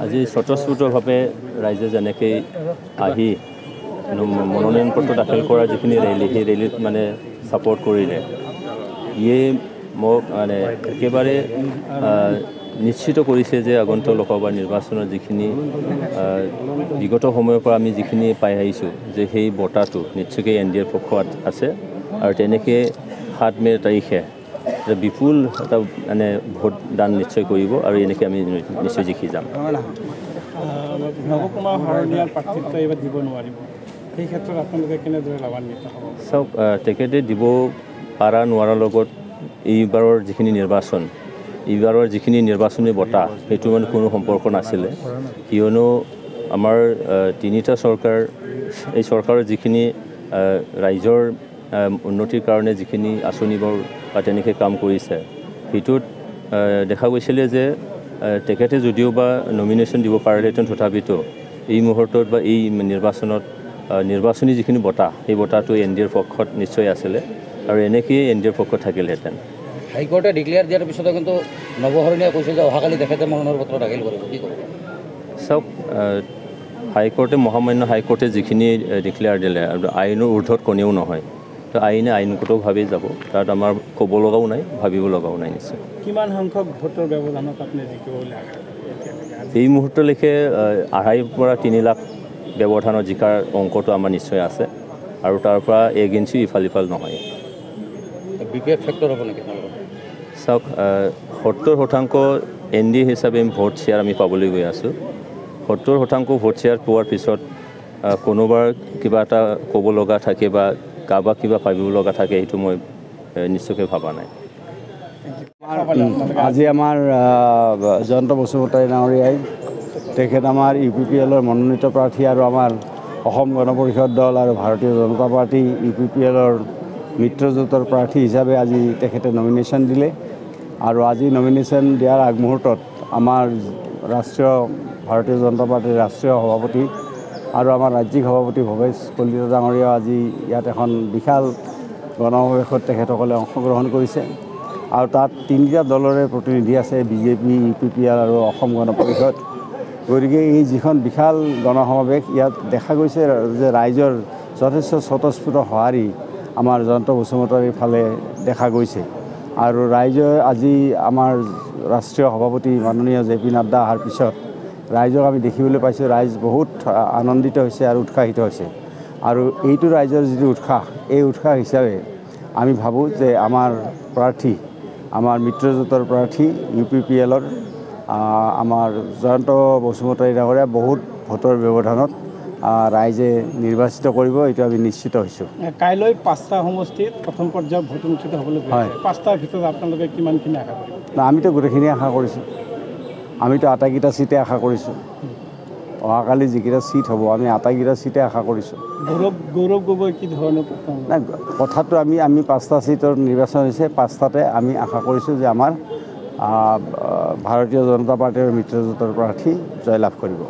আজি স্বতঃস্ফূৰ্তভাৱে ৰাইজে যেনেকৈ আহি মনোনয়ন পত্ৰ দাখিল কৰা যিখিনি ৰেলী সেই ৰেলীত মানে ছাপোৰ্ট কৰিলে ইয়ে মোক মানে একেবাৰে নিশ্চিত কৰিছে যে আগন্তুক লোকসভা নিৰ্বাচনৰ যিখিনি বিগত সময়ৰ পৰা আমি যিখিনি পাই আহিছোঁ যে সেই বঁটাটো নিশ্চয়কৈ NDAৰ পক্ষত আছে আৰু তেনেকৈ 7 মে' তাৰিখে বিপুল এটা মানে ভোটদান নিশ্চয় কৰিব আৰু এনেকৈ আমি নিশ্চয় জিকি যাম। নৱকুমাৰ শৰণীয়াৰ প্ৰাৰ্থিত্ব এইবাৰ দিব নোৱাৰিব, সেই ক্ষেত্ৰত আপোনালোকে কেনেদৰে লাভান্বিত হ'ব? চাওক, তেখেতে দিব পাৰা নোৱাৰাৰ লগত এইবাৰৰ যিখিনি নিৰ্বাচনী বঁটা সেইটো মানে কোনো সম্পৰ্ক নাছিলে, কিয়নো আমাৰ 3টা চৰকাৰ, এই চৰকাৰৰ যিখিনি ৰাইজৰ উন্নতিৰ কাৰণে যিখিনি আঁচনিবোৰ বা তেনেকৈ কাম কৰিছে সেইটোত দেখা গৈছিলে যে তেখেতে যদিও বা নমিনেশ্যন দিব পাৰিলেহেঁতেন, তথাপিতো এই মুহূৰ্তত বা এই নিৰ্বাচনী যিখিনি বঁটা সেই বঁটাটো NDAৰ পক্ষত নিশ্চয় আছিলে আৰু এনেকৈয়ে NDAৰ পক্ষত থাকিলহেঁতেন। হাইকোৰ্টে ডিক্লেয়াৰ দিয়াৰ পিছতো কিন্তু নৱশৰণীয়া কৈছে যে অহাকালি তেখেতে মনোনয়ন পত্ৰ দাখিল কৰিব, কি ক'ব? চাওক, মহামান্য হাইকোৰ্টে যিখিনি ডিক্লেয়াৰ দিলে আৰু আইনৰ ঊৰ্ধত কোনেও নহয়, তো আইনগতভাৱেই যাব, তাত আমাৰ ক'ব লগাও নাই, ভাবিব লগাও নাই নিশ্চয়। কিমান সংখ্যক ভোটৰ ব্যৱধানত আপুনি জিকিব বুলি আশা কৰে? এই মুহূৰ্তলৈকে 2.5 পৰা 3 লাখ ব্যৱধানত জিকাৰ অংকটো আমাৰ নিশ্চয় আছে আৰু তাৰ পৰা 1 ইঞ্চি ইফাল নহয়। BPF ফেক্টৰ হ'ব নেকি? চাওক, 70% NDA হিচাপে ভোট শ্বেয়াৰ আমি পাবলৈ গৈ আছোঁ। 70% ভোট শ্বেয়াৰ পোৱাৰ পিছত কোনোবাৰ কিবা এটা ক'ব লগা থাকে বা কাৰোবাক কিবা ভাবিব লগা থাকে, সেইটো মই নিশ্চয়কৈ ভবা নাই। আজি আমাৰ জয়ন্ত বসুমতাৰী ডাঙৰীয়াই তেখেত আমাৰ UPPLৰ মনোনীত প্ৰাৰ্থী আৰু আমাৰ অসম গণ পৰিষদ দল আৰু ভাৰতীয় জনতা পাৰ্টি UPPLৰ মিত্ৰজোঁটৰ প্ৰাৰ্থী হিচাপে আজি তেখেতে নমিনেশ্যন দিলে আৰু আজি নমিনেশ্যন দিয়াৰ আগমুহূৰ্তত আমাৰ ভাৰতীয় জনতা পাৰ্টীৰ ৰাষ্ট্ৰীয় সভাপতি আৰু আমাৰ ৰাজ্যিক সভাপতি ভৱেশ কলিতা ডাঙৰীয়াও আজি ইয়াত এখন বিশাল গণসমাৱেশত তেখেতসকলে অংশগ্ৰহণ কৰিছে আৰু তাত 3টা দলৰে প্ৰতিনিধি আছে, BJP, UPPL আৰু অসম গণ পৰিষদ। গতিকে এই যিখন বিশাল গণসমাৱেশ, ইয়াত দেখা গৈছে যে ৰাইজৰ যথেষ্ট স্বতঃস্ফূৰ্ত সঁহাৰি আমাৰ জয়ন্ত বসুমতাৰীৰ ফালে দেখা গৈছে আৰু ৰাইজে আজি আমাৰ ৰাষ্ট্ৰীয় সভাপতি মাননীয় JP নাড্ডা অহাৰ পিছত ৰাইজক আমি দেখিবলৈ পাইছোঁ, ৰাইজ বহুত আনন্দিত হৈছে আৰু উৎসাহিত হৈছে আৰু এইটো ৰাইজৰ যিটো উৎসাহ, এই উৎসাহ হিচাপে আমি ভাবোঁ যে আমাৰ প্ৰাৰ্থী, আমাৰ মিত্ৰজোঁটৰ প্ৰাৰ্থী UPPLৰ আমাৰ জয়ন্ত বসুমতাৰী ডাঙৰীয়া বহুত ভোটৰ ব্যৱধানত ৰাইজে নিৰ্বাচিত কৰিব, এইটো আমি নিশ্চিত হৈছোঁ। কাইলৈ 5টা সমষ্টিত প্ৰথম পৰ্যায়ৰ ভোট অনুষ্ঠিত হ'বলৈ গৈ আছে। 5টাৰ ভিতৰত আপোনালোকে কিমানখিনি আশা কৰিব? আমিতো গোটেইখিনি আশা কৰিছোঁ, আমিতো আটাইকেইটা ছিটে আশা কৰিছোঁ। অহাকালি যিকেইটা ছিট হ'ব আমি আটাইকেইটা ছিটে আশা কৰিছোঁ। গৌৰৱ গগৈ কি ধৰণৰ? নাই, কথাটো আমি 5টা ছিটৰ নিৰ্বাচন হৈছে, 5টাতে আমি আশা কৰিছোঁ যে আমাৰ ভাৰতীয় জনতা পাৰ্টীৰ মিত্ৰজোঁটৰ প্ৰাৰ্থী জয়লাভ কৰিব।